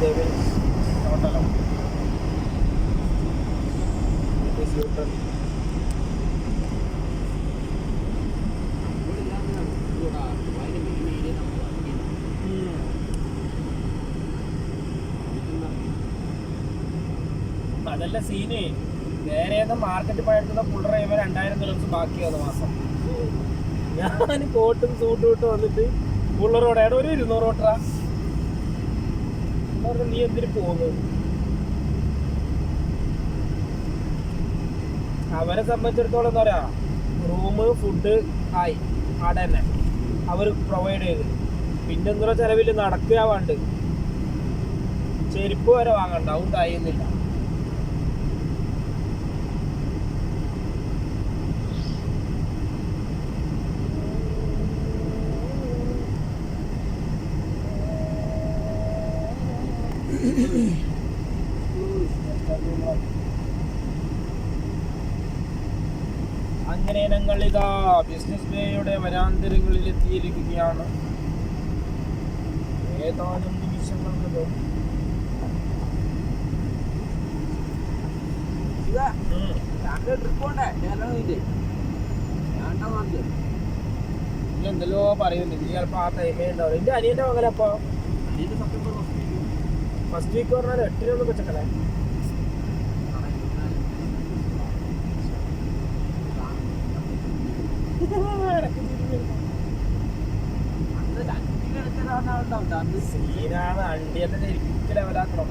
they will not allow. It is U-turn. അതല്ല scene. വേറെ ഏതാ മാർക്കറ്റ് പഴക്കുന്ന ഫുൾ ഡ്രൈവർ 2000 ദിർഹംസ് ബാക്കിയാണ് മാസം. ഞാൻ കോട്ടും സൂട്ടും ഇട്ട് വന്നിട്ട് ഫുള്ളറോടെ ഒരു 200 ഓട്ടറാ. നീ എന്തിനു പോകുന്നു? അവരെ സംബന്ധിച്ചിടത്തോളം എന്താ പറയാ, റൂമ് ഫുഡ് ആയി അവിടെ തന്നെ അവർ പ്രൊവൈഡ് ചെയ്ത്. പിന്നെ എന്താ ചിലവില്ല, നടക്കുക വേണ്ട, ചെരുപ്പ് വരെ വാങ്ങണ്ട, അതും കഴിയുന്നില്ല. അങ്ങനെ ഞങ്ങൾ ഇതാ ബിസിനസ് ബേയുടെ വരാന്തരങ്ങളിൽ എത്തിയിരിക്കുകയാണ്. ഏതാനും നിമിഷങ്ങൾക്ക് എന്തല്ലോ പറയുന്നുണ്ട്. ചിലപ്പോ ആ ടൈമേ ഉണ്ടാവും. എന്റെ അനിയന്റെ മകനപ്പോ ഫസ്റ്റ് വീക്ക് പറഞ്ഞാൽ 8 വെച്ചക്കണേ. സീനാണ്. അണ്ടി തന്നെ ശരിക്കും ലെവലാക്കണം.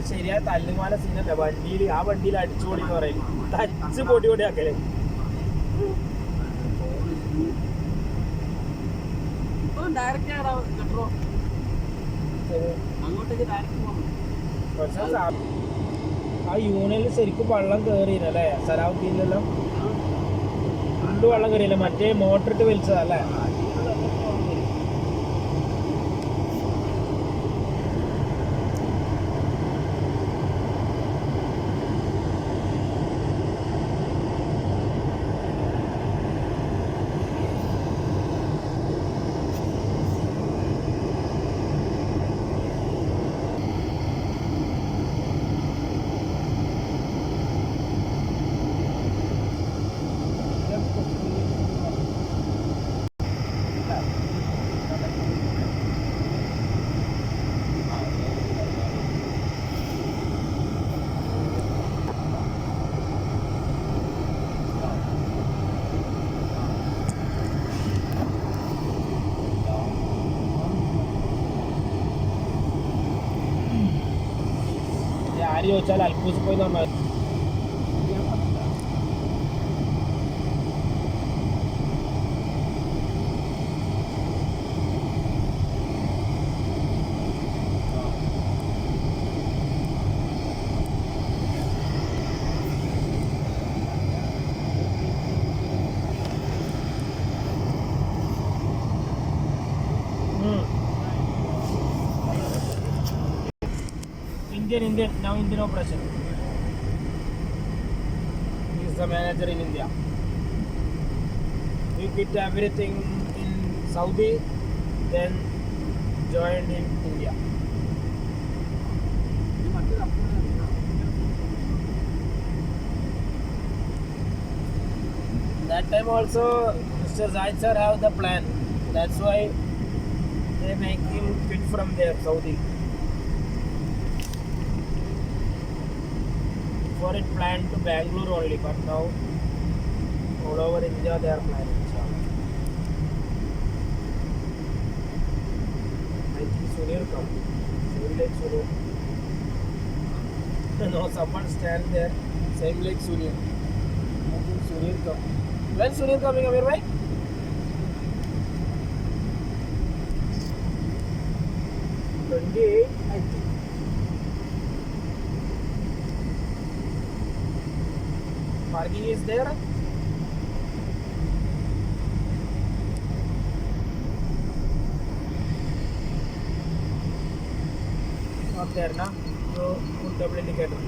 ശരിയായ തല്ലുമാല സീനല്ല വണ്ടിയിൽ. ആ വണ്ടിയിൽ അടിച്ചുപൊടി എന്ന് പറയും, തച്ച് പൊടി പൊടി ആക്കല്. ആ യൂണിയനിൽ ശരിക്കും വെള്ളം കയറിയില്ലേ സലാഹുദ്ദീനിലെല്ലാം? ഫുള്ള് വെള്ളം കയറിയില്ല, മറ്റേ മോട്ടറിട്ട് വലിച്ചതല്ലേ? ആര് ചോദിച്ചാൽ അൽക്കൂസ് പോയി പറഞ്ഞാൽ Indian, now Indian operation. He is the manager in India. We quit everything in Saudi, then joined in India. That time also Mr. Zaid sir have the plan. That's why they make him quit from there, Saudi. For it planned to Bangalore only, but now all over India they are planning. I think Sunil come. Same like Sunil. No, someone stand there. Same like Sunil. I think Sunil come. When Sunil coming, Amir bhai? I think. Parking is there. Not there, na? So put double indicator.